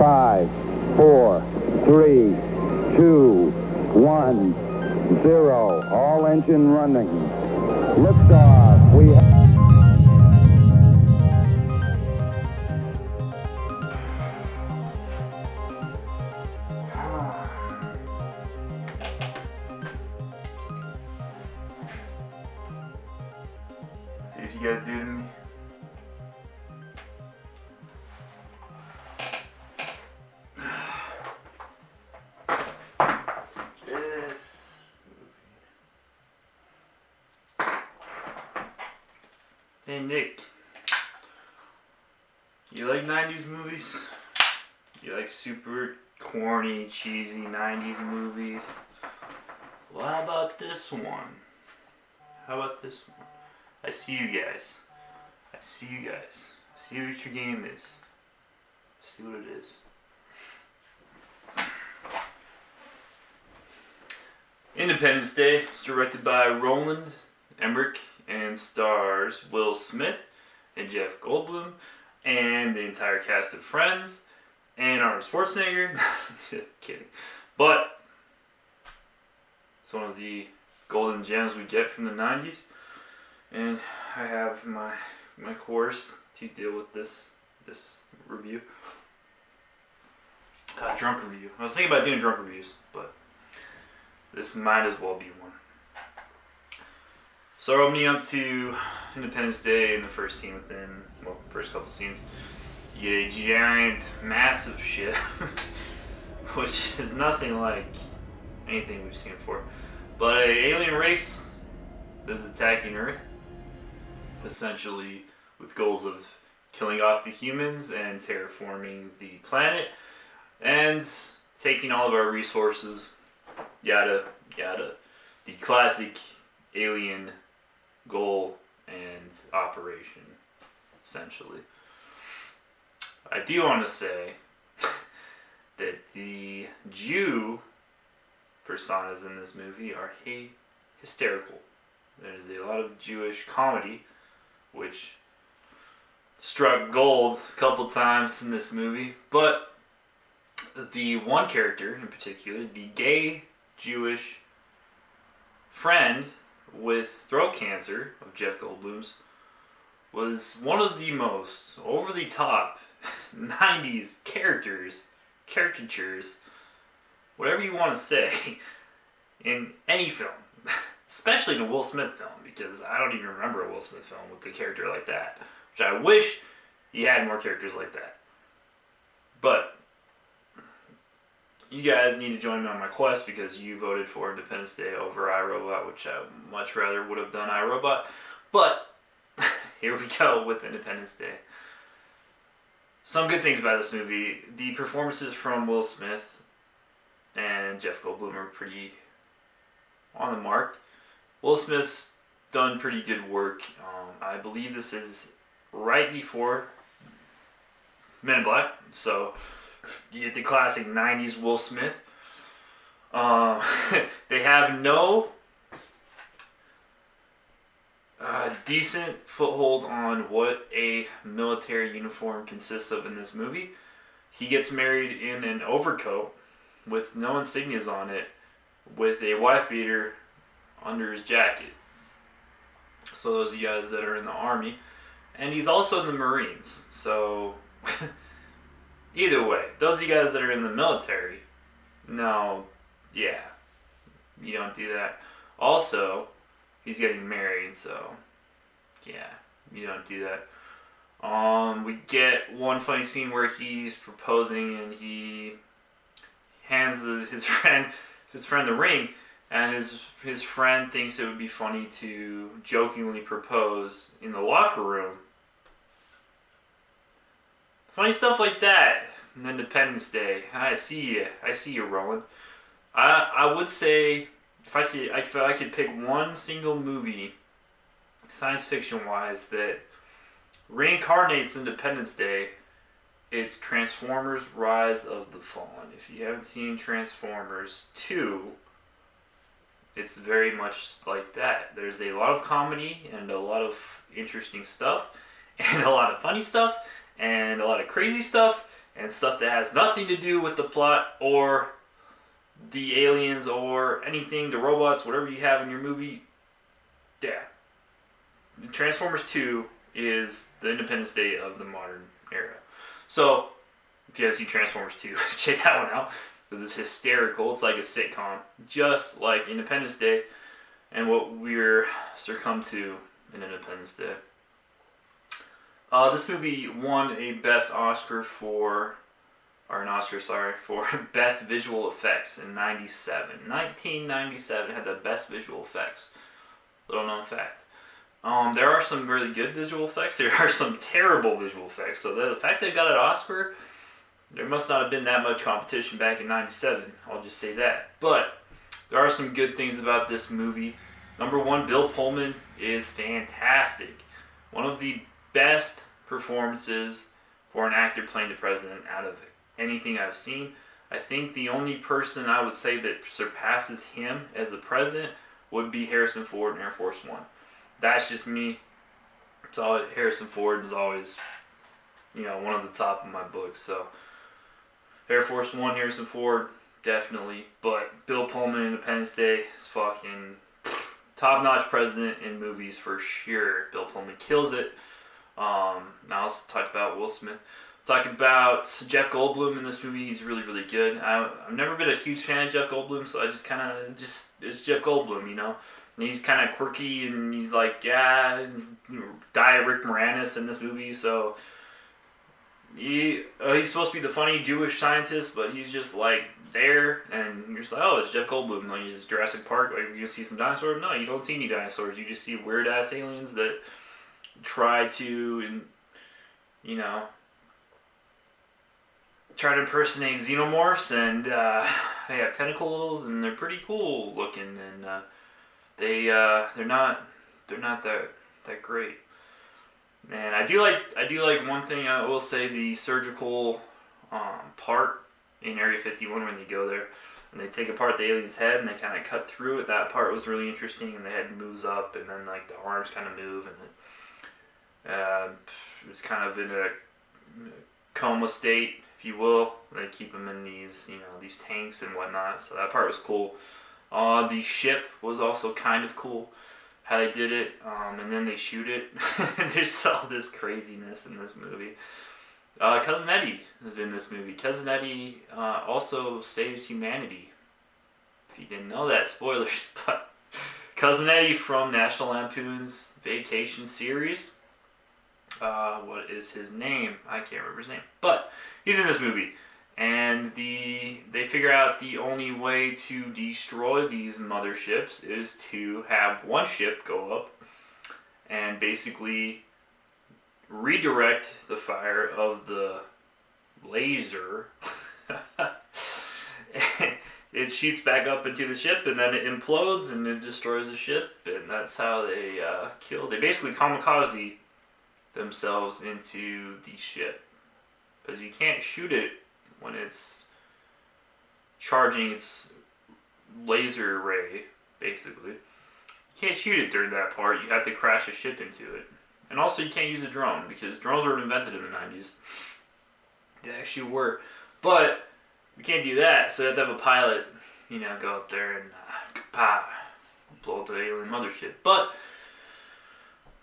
5, 4, 3, 2, 1, 0. All engine running. Liftoff. We have... See what you guys do to me. Hey Nick, you like 90s movies? You like super corny, cheesy 90s movies? Well, how about this one? How about this one? I see you guys. I see you guys. I see what your game is. I see what it is. Independence Day is directed by Roland Emmerich and stars Will Smith and Jeff Goldblum and the entire cast of Friends and Arnold Schwarzenegger. Just kidding. But it's one of the golden gems we get from the 90s. And I have my course to deal with this review. Drunk review. I was thinking about doing drunk reviews, but this might as well be one. So we're opening up to Independence Day in the first scene first couple scenes. You get a giant, massive ship, which is nothing like anything we've seen before. But an alien race that is attacking Earth, essentially with goals of killing off the humans and terraforming the planet and taking all of our resources, yada yada. The classic alien goal and operation, essentially. I do want to say that the Jew personas in this movie are hysterical. There's a lot of Jewish comedy, which struck gold a couple times in this movie, but the one character in particular, the gay Jewish friend with throat cancer of Jeff Goldblum's, was one of the most over-the-top 90s caricatures, whatever you want to say, in any film, especially in a Will Smith film, because I don't even remember a Will Smith film with a character like that, which I wish he had more characters like that. But you guys need to join me on my quest because you voted for Independence Day over iRobot, which I much rather would have done iRobot. But here we go with Independence Day. Some good things about this movie. The performances from Will Smith and Jeff Goldblum are pretty on the mark. Will Smith's done pretty good work. I believe this is right before Men in Black, so you get the classic 90s Will Smith. They have no decent foothold on what a military uniform consists of in this movie. He gets married in an overcoat with no insignias on it, with a wife beater under his jacket. So those of you guys that are in the Army. And he's also in the Marines. So either way, those of you guys that are in the military, no, yeah, you don't do that. Also, he's getting married, so yeah, you don't do that. We get one funny scene where he's proposing and he hands his friend the ring, and his friend thinks it would be funny to jokingly propose in the locker room. Funny stuff like that. And Independence Day. I see you, Roland. I would say if I could pick one single movie, science fiction wise, that reincarnates Independence Day, it's Transformers: Rise of the Fallen. If you haven't seen Transformers 2, it's very much like that. There's a lot of comedy and a lot of interesting stuff and a lot of funny stuff and a lot of crazy stuff and stuff that has nothing to do with the plot or the aliens or anything, the robots, whatever you have in your movie. Yeah. Transformers 2 is the Independence Day of the modern era. So, if you haven't seen Transformers 2, check that one out, because it's hysterical. It's like a sitcom, just like Independence Day and what we're succumbed to in Independence Day. This movie won a for best visual effects in 1997 had the best visual effects. Little known fact. There are some really good visual effects. There are some terrible visual effects. So the fact they got an Oscar, there must not have been that much competition back in 97. I'll just say that. But there are some good things about this movie. Number one, Bill Pullman is fantastic. One of the best performances for an actor playing the president out of anything I've seen. I think the only person I would say that surpasses him as the president would be Harrison Ford in Air Force One. That's just me. So Harrison Ford is always, one of the top of my books. So Air Force One, Harrison Ford, definitely. But Bill Pullman, Independence Day, is fucking top-notch president in movies for sure. Bill Pullman kills it. I also talked about Will Smith. Talk about Jeff Goldblum in this movie. He's really, really good. I've never been a huge fan of Jeff Goldblum, so I just kind of it's Jeff Goldblum, And he's kind of quirky, and he's like, he's Diet Rick Moranis in this movie, so he's supposed to be the funny Jewish scientist, but he's just like there, and you're just like, oh, it's Jeff Goldblum. Like, it's Jurassic Park. Like, you see some dinosaurs? No, you don't see any dinosaurs. You just see weird ass aliens that try to, try to impersonate xenomorphs, and they have tentacles, and they're pretty cool looking, and they're not that great. And I do like one thing. I will say, the surgical part in Area 51 when they go there and they take apart the alien's head and they kind of cut through it. That part was really interesting, and the head moves up, and then like the arms kind of move, and it's kind of in a coma state, if you will. They keep them in these these tanks and whatnot. So that part was cool. The ship was also kind of cool, how they did it, and then they shoot it. There's all this craziness in this movie. Cousin Eddie is in this movie. Cousin Eddie also saves humanity. If you didn't know that, spoilers. But Cousin Eddie from National Lampoon's Vacation series. What is his name? I can't remember his name. But he's in this movie. And they figure out the only way to destroy these motherships is to have one ship go up and basically redirect the fire of the laser. It shoots back up into the ship, and then it implodes and it destroys the ship, and that's how they they basically kamikaze themselves into the ship, because you can't shoot it when it's charging its laser ray. Basically, you can't shoot it during that part. You have to crash a ship into it. And also, you can't use a drone, because drones were invented in the 90s. They actually were. But you can't do that, so you have to have a pilot, go up there and blow up the alien mothership. But,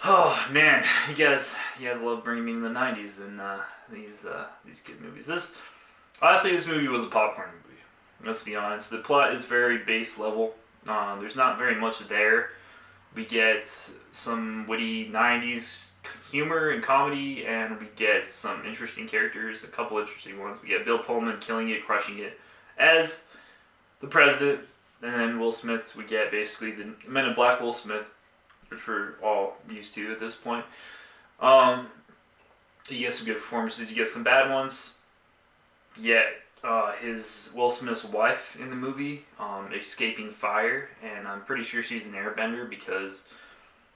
oh man, you guys love bringing me in the 90s and these good movies. Honestly, this movie was a popcorn movie. Let's be honest. The plot is very base level. There's not very much there. We get some witty 90s humor and comedy, and we get some interesting characters, a couple interesting ones. We get Bill Pullman killing it, crushing it as the president, and then Will Smith, we get basically the Men in Black Will Smith, which we're all used to at this point. You get some good performances, you get some bad ones. You get his Will Smith's wife in the movie, escaping fire, and I'm pretty sure she's an airbender because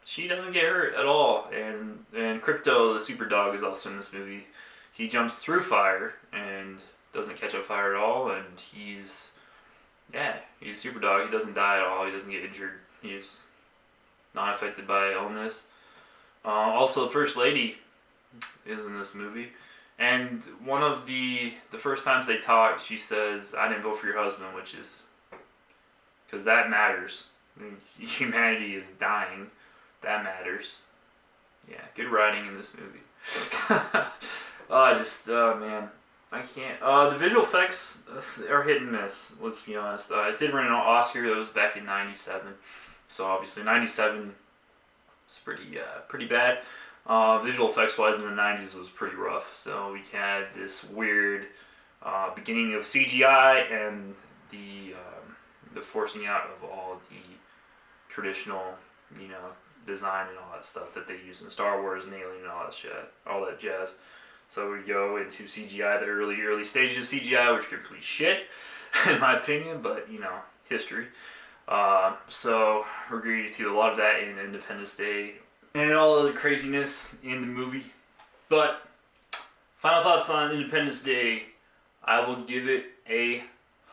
she doesn't get hurt at all. And Crypto, the super dog, is also in this movie. He jumps through fire and doesn't catch on fire at all, and he's a super dog. He doesn't die at all. He doesn't get injured. He's not affected by illness. Also, the First Lady is in this movie. And one of the first times they talk, she says, "I didn't vote for your husband," which is because that matters. I mean, humanity is dying. That matters. Yeah, good writing in this movie. Man, I can't. The visual effects are hit and miss. Let's be honest. It did win an Oscar. That was back in '97. So obviously '97 is pretty bad. Visual effects wise in the '90s was pretty rough. So we had this weird beginning of CGI and the forcing out of all the traditional, design and all that stuff that they use in Star Wars and Alien and all that jazz. So we go into CGI, the early stages of CGI, which are complete shit, in my opinion, but, history. So we're agreed to a lot of that in Independence Day and all of the craziness in the movie. But final thoughts on Independence Day, I will give it a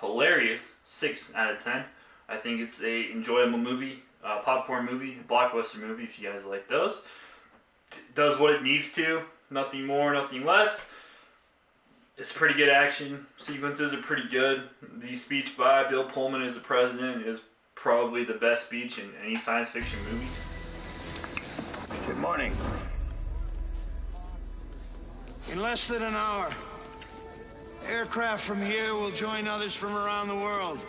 hilarious 6 out of 10. I think it's a enjoyable movie, popcorn movie, blockbuster movie if you guys like those. Does what it needs to, nothing more, nothing less. It's pretty good action. Sequences are pretty good. The speech by Bill Pullman as the president is probably the best speech in any science fiction movie. Good morning. In less than an hour, aircraft from here will join others from around the world.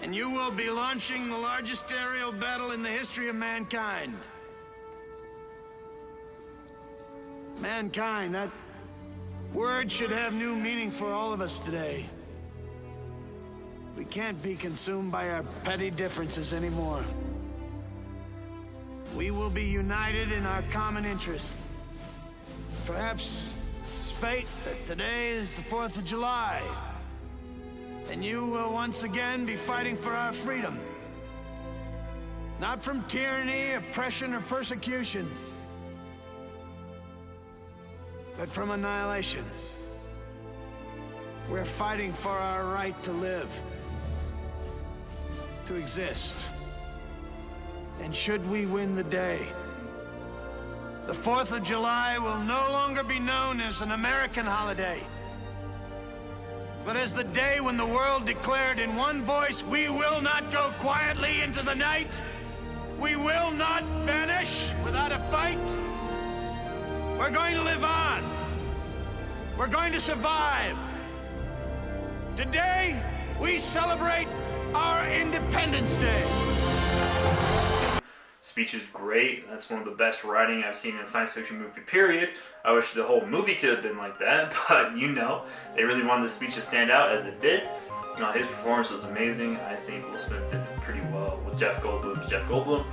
And you will be launching the largest aerial battle in the history of mankind. Mankind, that word should have new meaning for all of us today. We can't be consumed by our petty differences anymore. We will be united in our common interest. Perhaps it's fate that today is the 4th of July. And you will once again be fighting for our freedom. Not from tyranny, oppression, or persecution, but from annihilation. We're fighting for our right to live, to exist. And should we win the day, the 4th of July will no longer be known as an American holiday, but as the day when the world declared in one voice, we will not go quietly into the night. We will not vanish without a fight. We're going to live on. We're going to survive. Today, we celebrate our Independence Day. Speech is great. That's one of the best writing I've seen in a science fiction movie, period. I wish the whole movie could have been like that, but they really wanted the speech to stand out as it did. His performance was amazing. I think Will Smith did pretty well with Jeff Goldblum.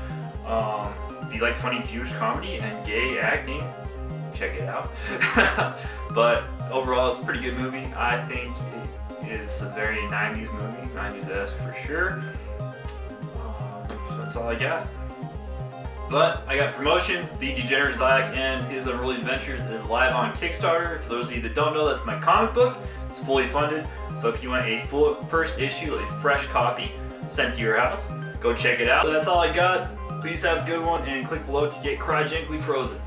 If you like funny Jewish comedy and gay acting, check it out. But overall, it's a pretty good movie. I think it's a very 90s movie, 90s-esque for sure. That's all I got. But I got promotions. The Degenerate Ziac and His Unruly Adventures is live on Kickstarter. For those of you that don't know, that's my comic book. It's fully funded. So if you want a full first issue, a fresh copy sent to your house, go check it out. So that's all I got. Please have a good one and click below to get cryogenically frozen.